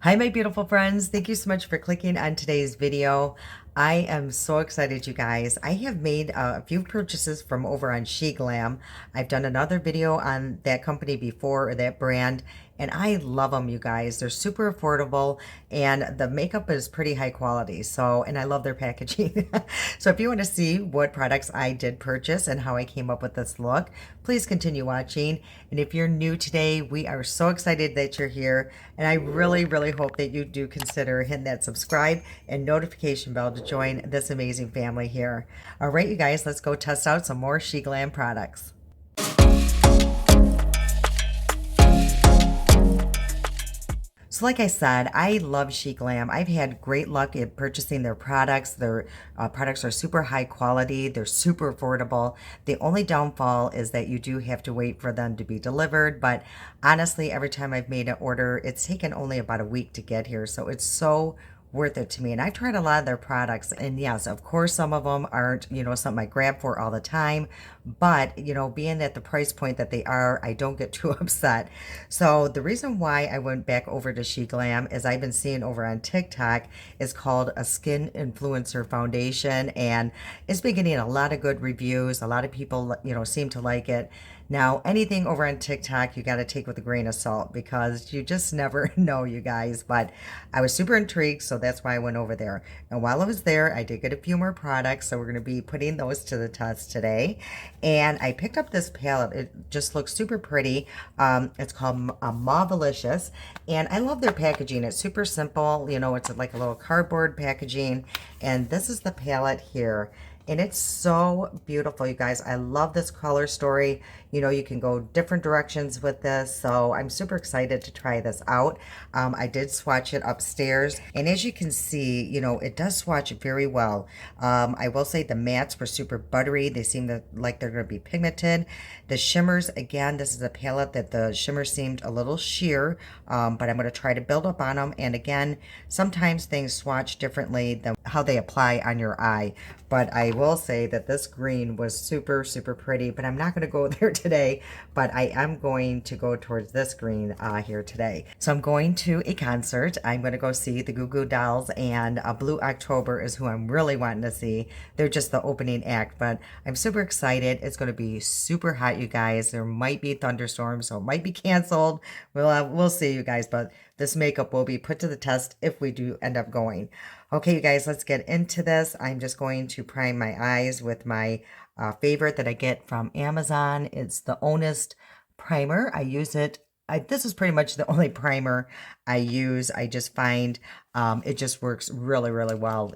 Hi, my beautiful friends. Thank you so much for clicking on today's video. I am so excited, you guys. I have made a few purchases from over on Sheglam. I've done another video on that company before, or that brand, and I love them, you guys. They're super affordable, and the makeup is pretty high quality. So, and I love their packaging. So if you want to see what products I did purchase and how I came up with this look, please continue watching. And if you're new today, we are so excited that you're here. And I really hope that you do consider hitting that subscribe and notification bell to join this amazing family here. All right, you guys, let's go test out some more Sheglam products. So like I said, I love Sheglam. I've had great luck at purchasing their products. Their products are super high quality. They're super affordable. The only downfall is that you do have to wait for them to be delivered. But honestly, every time I've made an order, it's taken only about a week to get here. So it's so worth it to me. And I've tried a lot of their products, and yes, of course, some of them aren't, something I grab for all the time, but, being at the price point that they are, I don't get too upset. So the reason why I went back over to Sheglam is I've been seeing over on TikTok is called a Skin Influencer Foundation, and it's been getting a lot of good reviews. A lot of people, seem to like it. Now, anything over on TikTok, you got to take with a grain of salt because you just never know, you guys. But I was super intrigued, so that's why I went over there. And while I was there, I did get a few more products, so we're going to be putting those to the test today. And I picked up this palette. It just looks super pretty. It's called Mauvelicious, and I love their packaging. It's super simple. It's like a little cardboard packaging, and this is the palette here. And it's so beautiful, you guys. I love this color story. You can go different directions with this. So I'm super excited to try this out. I did swatch it upstairs. And as you can see, it does swatch very well. I will say the mattes were super buttery. They seem like they're going to be pigmented. The shimmers, again, this is a palette that the shimmer seemed a little sheer, but I'm going to try to build up on them. And again, sometimes things swatch differently than how they apply on your eye. But I will say that this green was super pretty, but I'm not going to go there today, but I am going to go towards this green here today. So I'm going to a concert. I'm going to go see the Goo Goo Dolls, and Blue October is who I'm really wanting to see. They're just the opening act, but I'm super excited. It's going to be super hot, you guys. There might be thunderstorms, so it might be canceled. We'll see, you guys, but this makeup will be put to the test if we do end up going. Okay, you guys, let's get into this. I'm just going to prime my eyes with my favorite that I get from Amazon. It's the Honest Primer. I use it. This is pretty much the only primer I use. I just find it just works really well.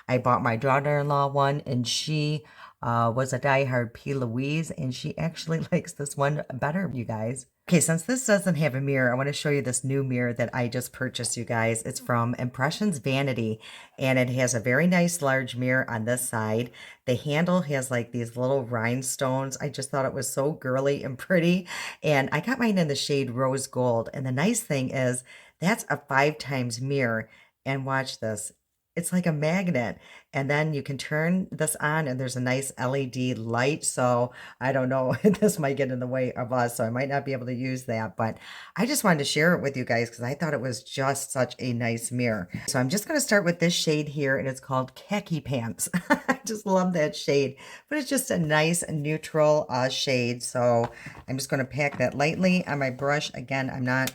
I bought my daughter-in-law one, and she was a diehard P. Louise, and she actually likes this one better, you guys. Okay, since this doesn't have a mirror, I want to show you this new mirror that I just purchased, you guys. It's from Impressions Vanity, and it has a very nice large mirror on this side. The handle has like these little rhinestones. I just thought it was so girly and pretty, and I got mine in the shade Rose Gold. And the nice thing is that's a 5x mirror, and watch this. It's like a magnet, and then you can turn this on, and there's a nice LED light. So I don't know, this might get in the way of us, so I might not be able to use that, but I just wanted to share it with you guys because I thought it was just such a nice mirror. So I'm just going to start with this shade here, and it's called Khaki Pants. I just love that shade, but it's just a nice neutral shade. So I'm just going to pack that lightly on my brush. Again, I'm not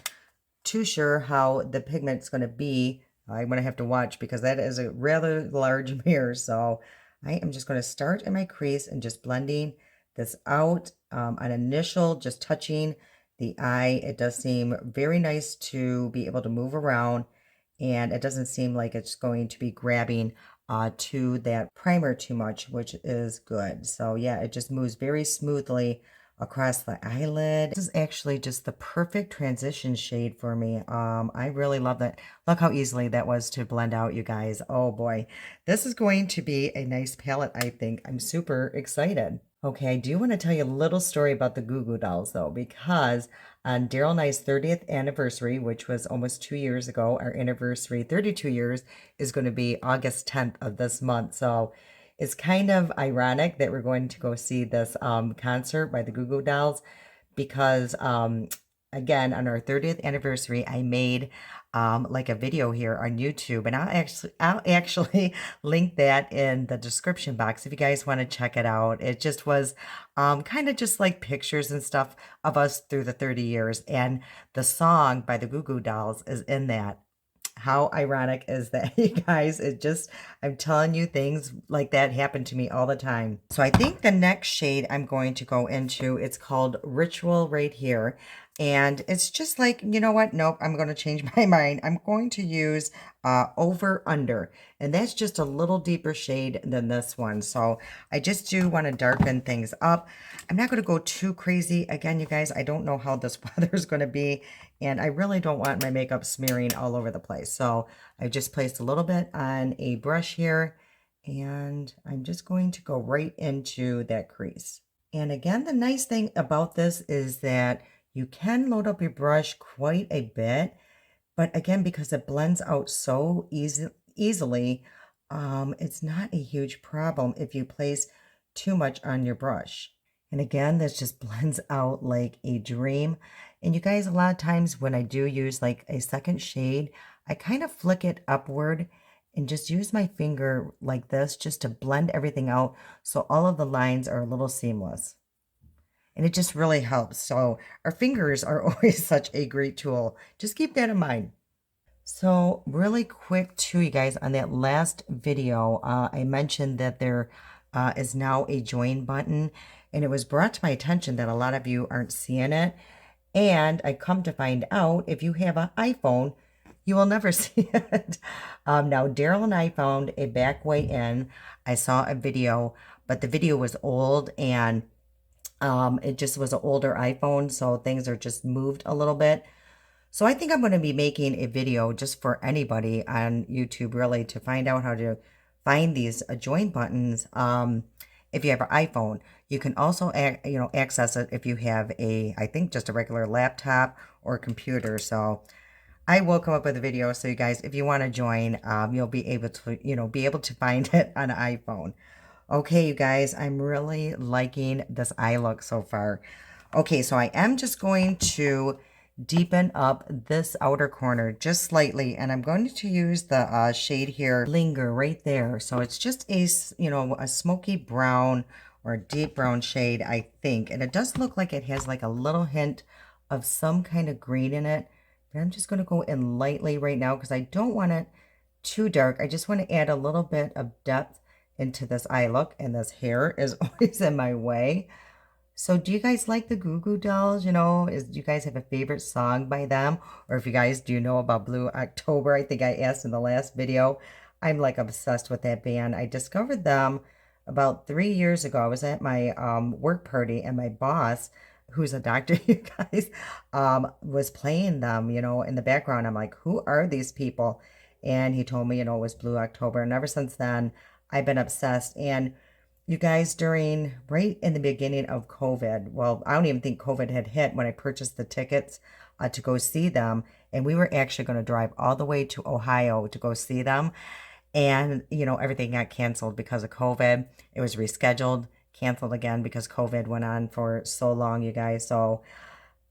too sure how the pigment's going to be. I'm going to have to watch because that is a rather large mirror. So I am just going to start in my crease and just blending this out on initial, just touching the eye. It does seem very nice to be able to move around, and it doesn't seem like it's going to be grabbing to that primer too much, which is good. So yeah, it just moves very smoothly across the eyelid. This is actually just the perfect transition shade for me. I really love that. Look how easily that was to blend out, you guys. Oh boy, this is going to be a nice palette, I think. I'm super excited. Okay, I do want to tell you a little story about the Goo Goo Dolls though, because on Daryl and I's 30th anniversary, which was almost 2 years ago, our anniversary, 32 years, is going to be August 10th of this month. So it's kind of ironic that we're going to go see this concert by the Goo Goo Dolls because, again, on our 30th anniversary, I made like a video here on YouTube, and I'll actually link that in the description box if you guys want to check it out. It just was kind of just like pictures and stuff of us through the 30 years, and the song by the Goo Goo Dolls is in that. How ironic is that, you guys? It just, I'm telling you, things like that happen to me all the time. So I think the next shade I'm going to go into, it's called Ritual right here. And it's just like, you know what? Nope, I'm going to change my mind. I'm going to use Over Under. And that's just a little deeper shade than this one. So I just do want to darken things up. I'm not going to go too crazy. Again, you guys, I don't know how this weather is going to be. And I really don't want my makeup smearing all over the place. So I just placed a little bit on a brush here. And I'm just going to go right into that crease. And again, the nice thing about this is that you can load up your brush quite a bit, but again, because it blends out so easily, it's not a huge problem if you place too much on your brush. And again, this just blends out like a dream. And you guys, a lot of times when I do use like a second shade, I kind of flick it upward and just use my finger like this just to blend everything out so all of the lines are a little seamless. And it just really helps. So our fingers are always such a great tool. Just keep that in mind. So really quick too, you guys, on that last video, I mentioned that there is now a join button, and it was brought to my attention that a lot of you aren't seeing it. And I come to find out, if you have an iPhone, you will never see it. Now, Daryl and I found a back way in. I saw a video, but the video was old, and it just was an older iPhone, so things are just moved a little bit. So I think I'm going to be making a video just for anybody on YouTube, really, to find out how to find these join buttons. If you have an iPhone, you can also access it if you have I think just a regular laptop or computer. So I will come up with a video, so you guys, if you want to join, you'll be able to find it on an iPhone. Okay, you guys, I'm really liking this eye look so far. Okay, so I am just going to deepen up this outer corner just slightly, and I'm going to use the shade here, Linger, right there. So it's just a smoky brown or a deep brown shade, I think. And it does look like it has like a little hint of some kind of green in it. But I'm just going to go in lightly right now because I don't want it too dark. I just want to add a little bit of depth into this eye look, and this hair is always in my way. So do you guys like the Goo Goo Dolls? Do you guys have a favorite song by them? Or if you guys do know about Blue October, I think I asked in the last video. I'm like obsessed with that band. I discovered them about 3 years ago. I was at my work party, and my boss, who's a doctor, you guys, was playing them, in the background. I'm like, who are these people? And he told me, it was Blue October. And ever since then, I've been obsessed. And you guys, right in the beginning of COVID, well, I don't even think COVID had hit when I purchased the tickets to go see them. And we were actually going to drive all the way to Ohio to go see them. And, everything got canceled because of COVID. It was rescheduled, canceled again because COVID went on for so long, you guys. So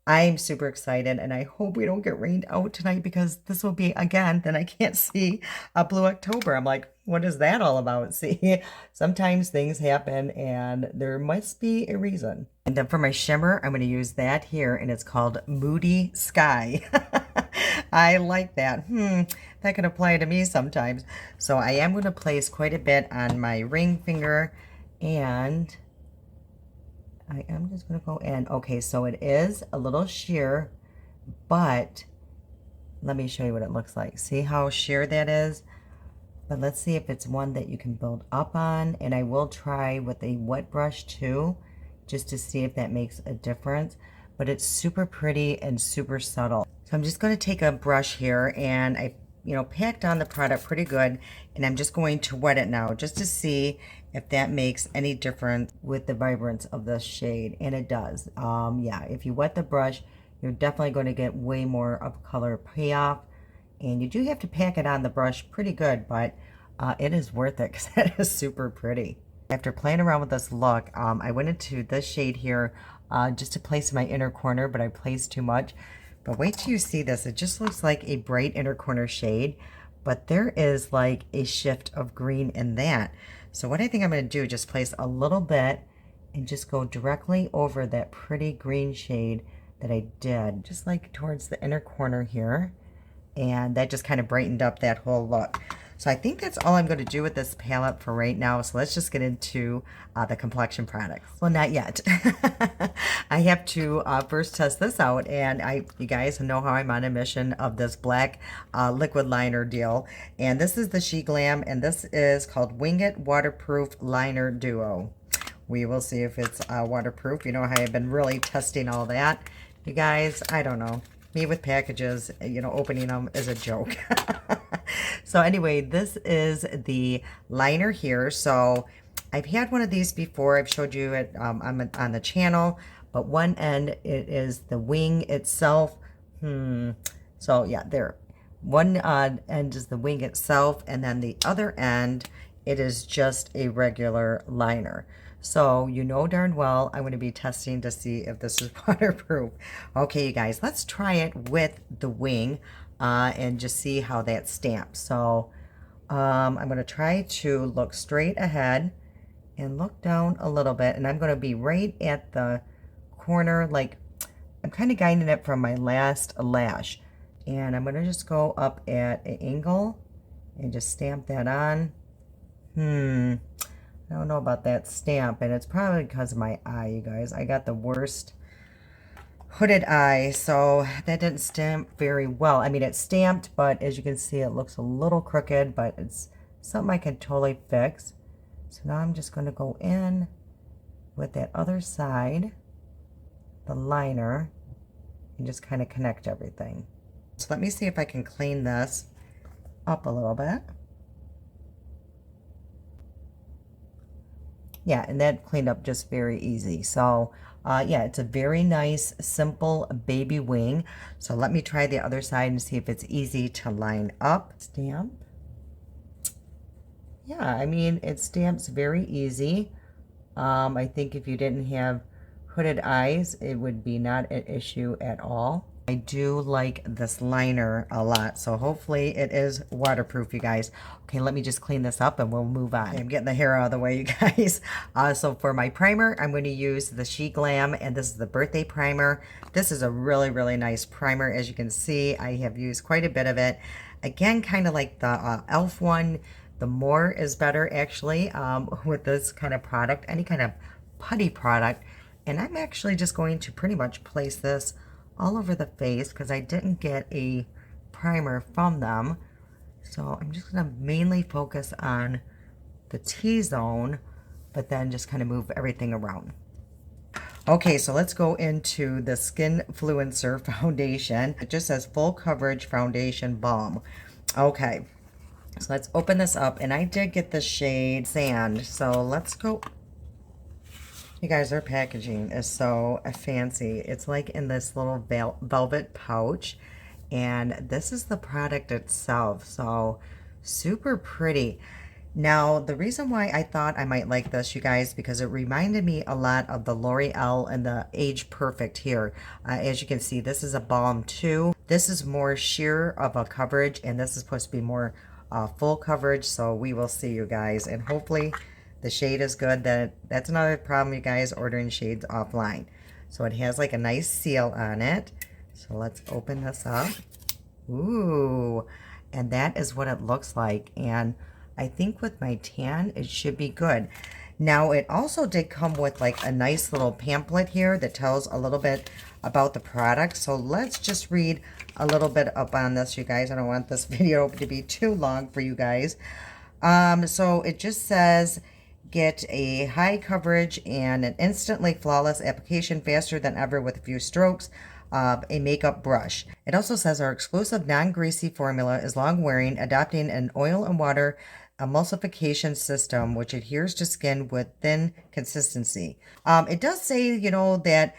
I'm super excited, and I hope we don't get rained out tonight, because this will be, again, then I can't see a Blue October. I'm like, what is that all about? See, sometimes things happen, and there must be a reason. And then for my shimmer, I'm going to use that here, and it's called Moody Sky. I like that. That can apply to me sometimes. So I am going to place quite a bit on my ring finger, and I am just going to go in. Okay, so it is a little sheer, but let me show you what it looks like. See how sheer that is? But let's see if it's one that you can build up on. And I will try with a wet brush too, just to see if that makes a difference. But it's super pretty and super subtle. So I'm just going to take a brush here, and I packed on the product pretty good, and I'm just going to wet it now just to see if that makes any difference with the vibrance of the shade. And it does. Yeah, if you wet the brush, you're definitely going to get way more of color payoff, and you do have to pack it on the brush pretty good, but it is worth it because it is super pretty. After playing around with this look, I went into this shade here just to place my inner corner, but I placed too much But wait till you see this. It just looks like a bright inner corner shade, but there is like a shift of green in that. So what I think I'm going to do, just place a little bit and just go directly over that pretty green shade that I did, just like towards the inner corner here. And that just kind of brightened up that whole look. So I think that's all I'm going to do with this palette for right now. So let's just get into the complexion products. Well, not yet. I have to first test this out. And you guys know how I'm on a mission of this black liquid liner deal. And this is the Sheglam, and this is called Wing It Waterproof Liner Duo. We will see if it's waterproof. You know how I've been really testing all that. You guys, I don't know. Me with packages, you know, opening them is a joke. So anyway, this is the liner here. So I've had one of these before. I've showed you it on the channel, but one end, it is the wing itself. So yeah, there. One end is the wing itself, and then the other end, it is just a regular liner. So you know darn well I'm going to be testing to see if this is waterproof. Okay, you guys, let's try it with the wing and just see how that stamps. So I'm going to try to look straight ahead and look down a little bit, and I'm going to be right at the corner, like I'm kind of guiding it from my last lash. And I'm going to just go up at an angle and just stamp that on. I don't know about that stamp, and it's probably because of my eye, you guys. I got the worst hooded eye, so that didn't stamp very well. I mean, it stamped, but as you can see, it looks a little crooked, but it's something I can totally fix. So now I'm just going to go in with that other side, the liner, and just kind of connect everything. So let me see if I can clean this up a little bit. Yeah, and that cleaned up just very easy. So yeah, it's a very nice, simple baby wing. So let me try the other side and see if it's easy to line up. Stamp. Yeah, I mean, it stamps very easy. I think if you didn't have hooded eyes, it would be not an issue at all. I do like this liner a lot, so hopefully it is waterproof, you guys. Okay, let me just clean this up and we'll move on. Okay, I'm getting the hair out of the way, you guys. So for my primer, I'm going to use the Sheglam, and this is the birthday primer. This is a really, really nice primer. As you can see, I have used quite a bit of it. Again, kind of like the e.l.f. one, the more is better, actually, with this kind of product, any kind of putty product. And I'm actually just going to pretty much place this all over the face because I didn't get a primer from them. So I'm just going to mainly focus on the T-zone, but then just kind of move everything around. Okay, so let's go into the Skinfluencer foundation. It just says full coverage foundation balm. Okay, so let's open this up, and I did get the shade Sand. So let's go. You guys, their packaging is so fancy. It's like in this little velvet pouch, and this is the product itself. So super pretty. Now, the reason why I thought I might like this, you guys, because it reminded me a lot of the L'Oreal and the Age Perfect here. As you can see, this is a Balm 2. This is more sheer of a coverage, and this is supposed to be more full coverage. So we will see, you guys, and hopefully the shade is good. That's another problem, you guys, ordering shades offline. So it has like a nice seal on it. So let's open this up. Ooh, and that is what it looks like. And I think with my tan, it should be good. Now, it also did come with like a nice little pamphlet here that tells a little bit about the product. So let's just read a little bit up on this, you guys. I don't want this video to be too long for you guys. So it just says, get a high coverage and an instantly flawless application faster than ever with a few strokes of a makeup brush. It also says our exclusive non-greasy formula is long wearing, adopting an oil and water emulsification system which adheres to skin with thin consistency. It does say, you know, that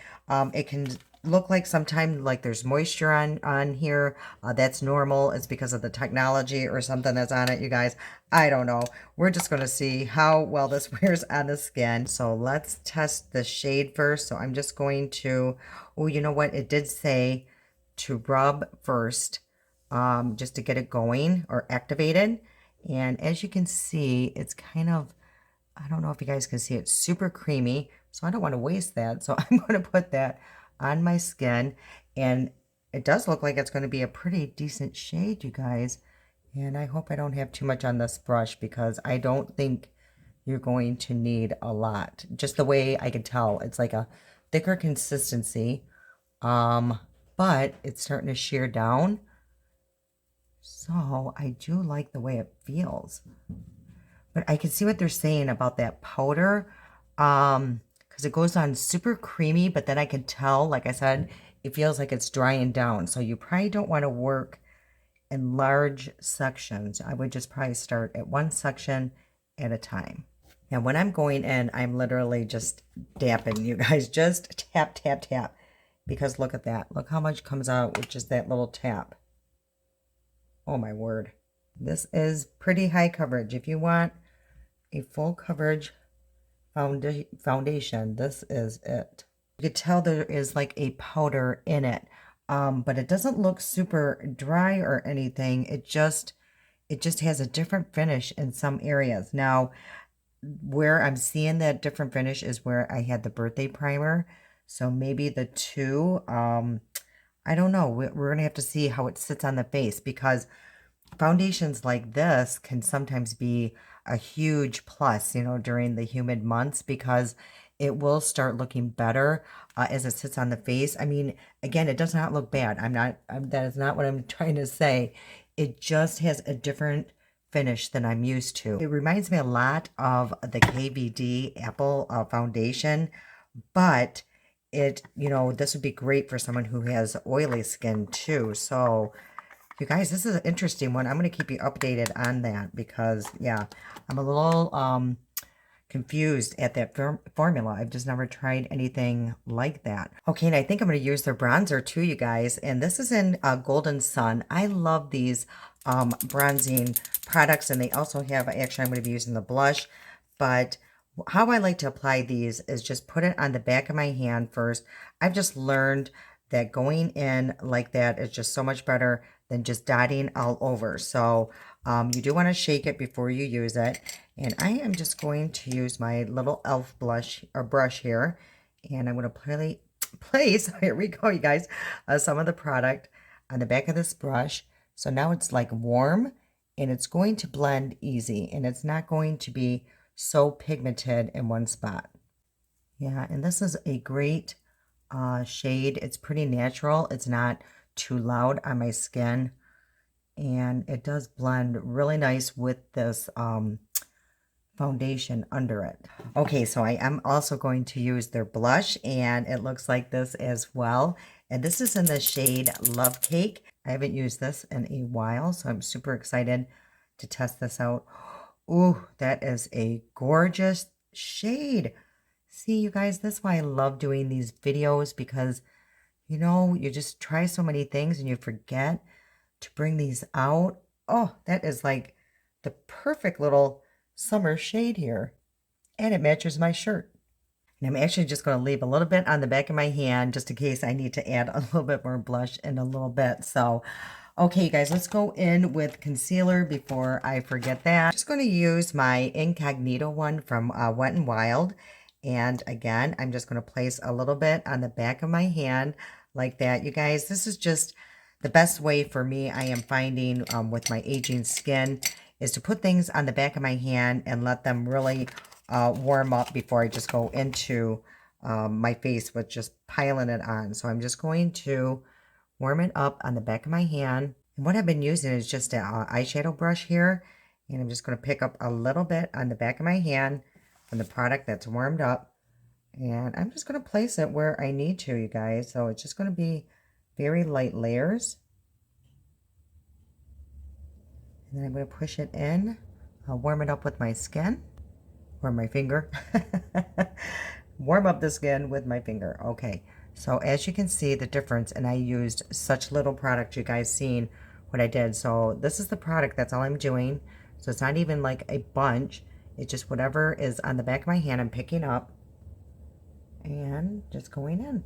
it can look like sometimes like there's moisture on here. That's normal. It's because of the technology or something that's on it, you guys. I don't know. We're just going to see how well this wears on the skin. So let's test the shade first. So I'm just going to, oh, you know what? It did say to rub first, just to get it going or activated. And as you can see, it's kind of, I don't know if you guys can see, it's super creamy. So I don't want to waste that. So I'm going to put that on my skin. And it does look like it's going to be a pretty decent shade, you guys. And I hope I don't have too much on this brush, because I don't think you're going to need a lot. Just the way I can tell, it's like a thicker consistency. But it's starting to shear down. So I do like the way it feels. But I can see what they're saying about that powder. Because it goes on super creamy, but then I can tell, like I said, it feels like it's drying down. So you probably don't want to work in large sections. I would just probably start at one section at a time. And when I'm going in, I'm literally just dapping, you guys. Just tap, tap, tap. Because look at that. Look how much comes out with just that little tap. Oh my word. This is pretty high coverage. If you want a full coverage foundation, this is it. You could tell there is like a powder in it. But it doesn't look super dry or anything. It just has a different finish in some areas. Now, where I'm seeing that different finish is where I had the birthday primer. So maybe the two, I don't know. We're going to have to see how it sits on the face, because foundations like this can sometimes be a huge plus, you know, during the humid months, because it will start looking better as it sits on the face. I mean, again, it does not look bad. That is not what I'm trying to say. It just has a different finish than I'm used to. It reminds me a lot of the KVD Apple foundation, but it, you know, this would be great for someone who has oily skin too. So you guys, this is an interesting one. I'm going to keep you updated on that, because yeah, I'm a little confused at that formula. I've just never tried anything like that. Okay, and I think I'm going to use their bronzer too, you guys. And this is in Golden Sun. I love these bronzing products, and they also have, actually I'm going to be using the blush, but how I like to apply these is just put it on the back of my hand first. I've just learned that going in like that is just so much better than just dotting all over. So you do want to shake it before you use it. And I am just going to use my little e.l.f. blush or brush here. And I'm going to place, here we go, you guys, some of the product on the back of this brush. So now it's like warm, and it's going to blend easy, and it's not going to be so pigmented in one spot. Yeah, and this is a great shade. It's pretty natural. It's not too loud on my skin, and it does blend really nice with this foundation under it. Okay, so I am also going to use their blush, and it looks like this as well. And this is in the shade Love Cake. I haven't used this in a while, so I'm super excited to test this out. Ooh, that is a gorgeous shade. See, you guys, that's why I love doing these videos, because, you know, you just try so many things and you forget to bring these out. Oh, that is like the perfect little summer shade here. And it matches my shirt. And I'm actually just going to leave a little bit on the back of my hand, just in case I need to add a little bit more blush in a little bit. So, okay, you guys, let's go in with concealer before I forget that. I'm just going to use my Incognito one from Wet n Wild. And again, I'm just going to place a little bit on the back of my hand like that. You guys, this is just the best way for me, I am finding with my aging skin, is to put things on the back of my hand and let them really warm up before I just go into my face with just piling it on. So I'm just going to warm it up on the back of my hand. And what I've been using is just an eyeshadow brush here. And I'm just going to pick up a little bit on the back of my hand from the product that's warmed up. And I'm just going to place it where I need to, you guys. So it's just going to be very light layers. And then I'm going to push it in. I'll warm it up with my skin. Or my finger. Warm up the skin with my finger. Okay. So as you can see the difference, and I used such little product, you guys seen what I did. So this is the product, that's all I'm doing. So it's not even like a bunch. It's just whatever is on the back of my hand I'm picking up and just going in.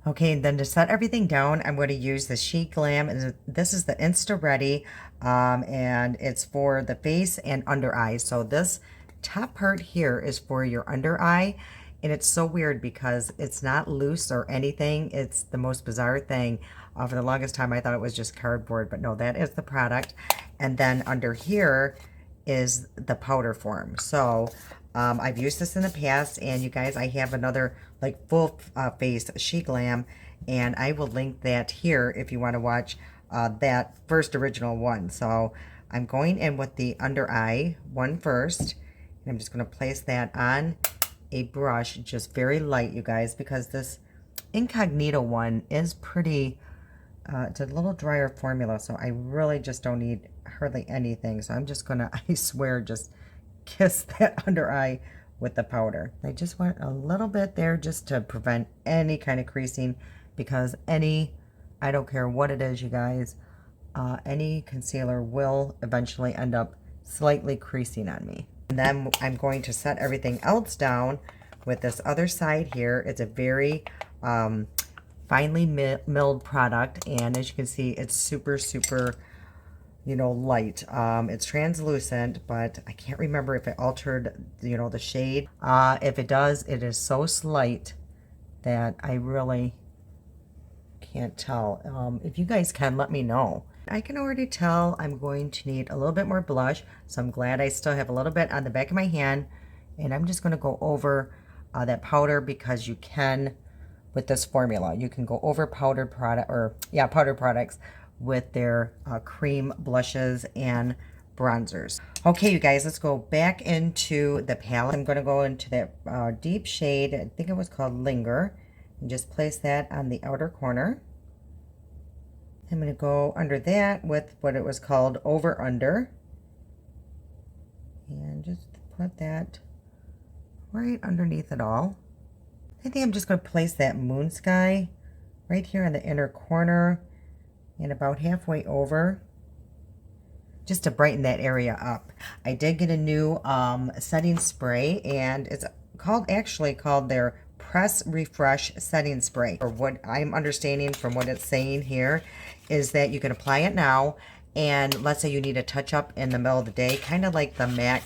Okay, and then to set everything down, I'm going to use the Sheglam, and this is the Insta Ready, and it's for the face and under eyes. So this top part here is for your under eye, and it's so weird because it's not loose or anything. It's the most bizarre thing. For the longest time, I thought it was just cardboard, but no, that is the product. And then under here is the powder form. So I've used this in the past, and you guys, I have another like full face Sheglam, and I will link that here if you want to watch that first original one. So I'm going in with the under eye one first, and I'm just going to place that on a brush, just very light, you guys, because this incognito one is pretty it's a little drier formula, so I really just don't need hardly anything. So I'm just gonna, I swear, just kiss that under eye with the powder. I just want a little bit there just to prevent any kind of creasing, because I don't care what it is, you guys, any concealer will eventually end up slightly creasing on me. And then I'm going to set everything else down with this other side here. It's a very finely milled product, and as you can see, it's super, you know, light. It's translucent, but I can't remember if it altered, you know, the shade. If it does, it is so slight that I really can't tell. If you guys can, let me know. I can already tell I'm going to need a little bit more blush, so I'm glad I still have a little bit on the back of my hand, and I'm just going to go over that powder, because you can, with this formula, you can go over powdered product, or yeah, powdered products with their cream blushes and bronzers. Okay, you guys, let's go back into the palette. I'm going to go into that deep shade, I think it was called Linger, and just place that on the outer corner. I'm going to go under that with what it was called Over Under, and just put that right underneath it all. I think I'm just going to place that Moon Sky right here in the inner corner and about halfway over, just to brighten that area up. I did get a new setting spray, and it's actually called their Press Refresh Setting Spray. Or what I'm understanding from what it's saying here is that you can apply it now, and let's say you need a touch up in the middle of the day, kind of like the MAC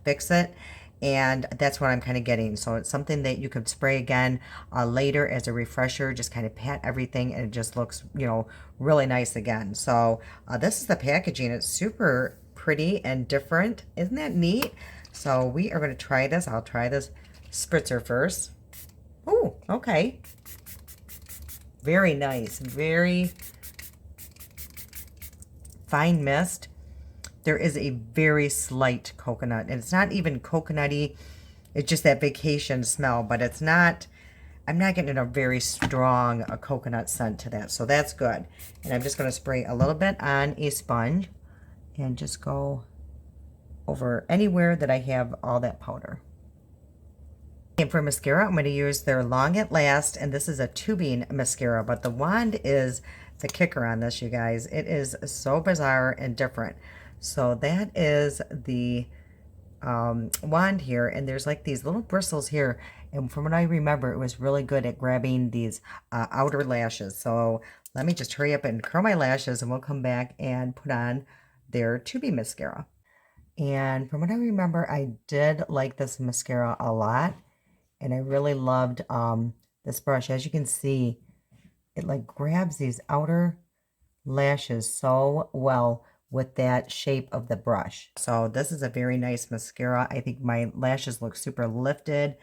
Fix It. And that's what I'm kind of getting. So it's something that you could spray again later as a refresher, just kind of pat everything, and it just looks, you know, really nice again. So this is the packaging. It's super pretty and different. Isn't that neat? So we are going to try this. I'll try this spritzer first. Oh, okay. Very nice. Very fine mist. There is a very slight coconut, and it's not even coconutty. It's just that vacation smell, but it's not, I'm not getting a very strong coconut scent to that, so that's good. And I'm just going to spray a little bit on a sponge and just go over anywhere that I have all that powder. And for mascara, I'm going to use their Long at Last, and this is a tubing mascara, but the wand is the kicker on this, you guys. It is so bizarre and different. So that is the wand here, and there's like these little bristles here, and from what I remember, it was really good at grabbing these outer lashes. So let me just hurry up and curl my lashes, and we'll come back and put on their tubing mascara. And from what I remember, I did like this mascara a lot, and I really loved this brush. As you can see, it like grabs these outer lashes so well with that shape of the brush. So this is a very nice mascara. I think my lashes look super lifted,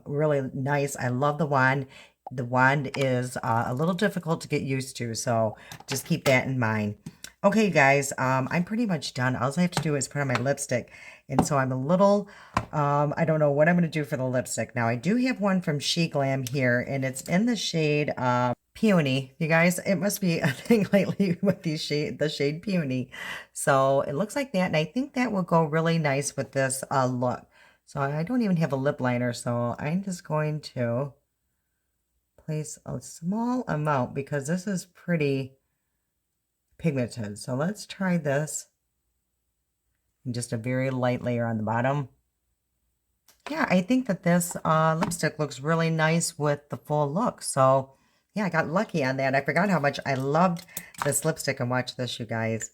really nice. I love the wand. The wand is a little difficult to get used to, so just keep that in mind. Okay, you guys, I'm pretty much done. All I have to do is put on my lipstick, and so I'm a little, I don't know what I'm going to do for the lipstick. Now, I do have one from Sheglam here, and it's in the shade Peony. You guys, it must be a thing lately with the shade Peony. So it looks like that, and I think that will go really nice with this look. So I don't even have a lip liner, so I'm just going to place a small amount because this is pretty pigmented. So let's try this. And just a very light layer on the bottom. Yeah, I think that this lipstick looks really nice with the full look. So Yeah, I got lucky on that. I forgot how much I loved this lipstick. And watch this, you guys.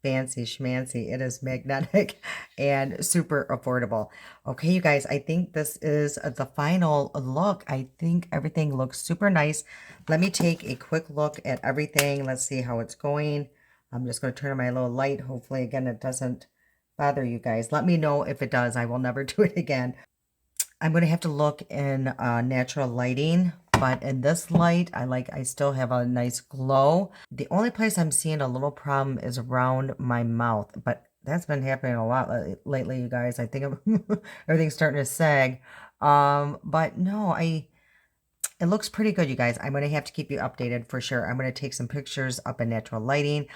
Fancy schmancy. It is magnetic and super affordable. Okay, you guys, I think this is the final look. I think everything looks super nice. Let me take a quick look at everything. Let's see how it's going. I'm just going to turn on my little light. Hopefully, again, it doesn't bother you guys. Let me know if it does. I will never do it again. I'm going to have to look in natural lighting, but in this light, I still have a nice glow. The only place I'm seeing a little problem is around my mouth, but that's been happening a lot lately, you guys. I think everything's starting to sag. But no, it looks pretty good, you guys. I'm going to have to keep you updated for sure. I'm going to take some pictures up in natural lighting.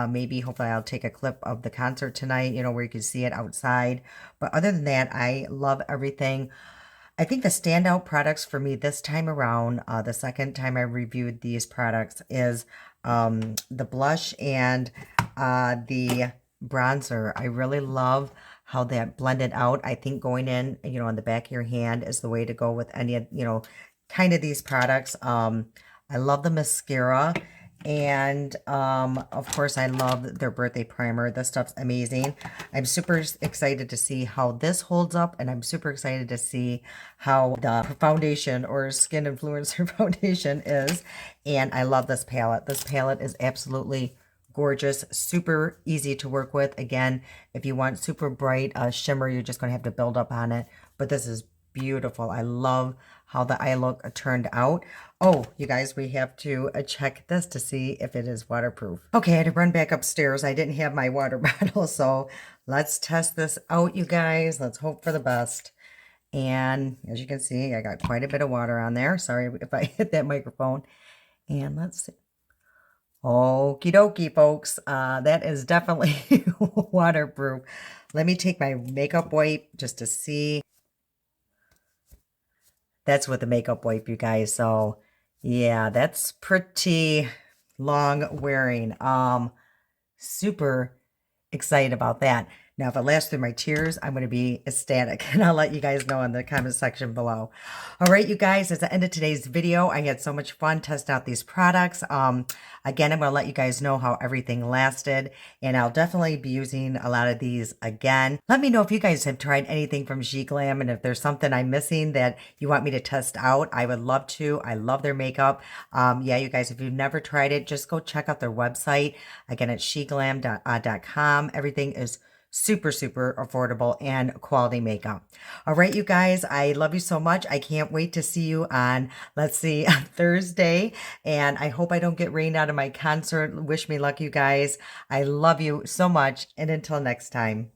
Maybe, hopefully, I'll take a clip of the concert tonight, you know, where you can see it outside. But other than that, I love everything. I think the standout products for me this time around, the second time I reviewed these products, is the blush and the bronzer. I really love how that blended out. I think going in, you know, on the back of your hand is the way to go with any of, you know, kind of these products. I love the mascara. And of course, I love their birthday primer. This stuff's amazing. I'm super excited to see how this holds up, and I'm super excited to see how the foundation or Skin Influencer foundation is. And I love this palette. This palette is absolutely gorgeous, super easy to work with. Again, if you want super bright shimmer, you're just going to have to build up on it. But this is beautiful. I love how the eye look turned out. Oh, you guys, we have to check this to see if it is waterproof. Okay, I had to run back upstairs. I didn't have my water bottle, so let's test this out, you guys. Let's hope for the best. And as you can see, I got quite a bit of water on there. Sorry if I hit that microphone. And let's see. Okie dokie, folks. That is definitely waterproof. Let me take my makeup wipe just to see. That's with the makeup wipe, you guys. So yeah, that's pretty long wearing. Super excited about that. Now, if it lasts through my tears, I'm going to be ecstatic, and I'll let you guys know in the comment section below. All right, you guys, at the end of today's video, I had so much fun testing out these products. Again, I'm going to let you guys know how everything lasted, and I'll definitely be using a lot of these again. Let me know if you guys have tried anything from Sheglam, and if there's something I'm missing that you want me to test out, I would love to. I love their makeup. Yeah, you guys, if you've never tried it, just go check out their website. Again, it's sheglam.com. Everything is super, super affordable and quality makeup. All right, you guys, I love you so much. I can't wait to see you on, let's see, Thursday. And I hope I don't get rained out of my concert. Wish me luck, you guys. I love you so much. And until next time.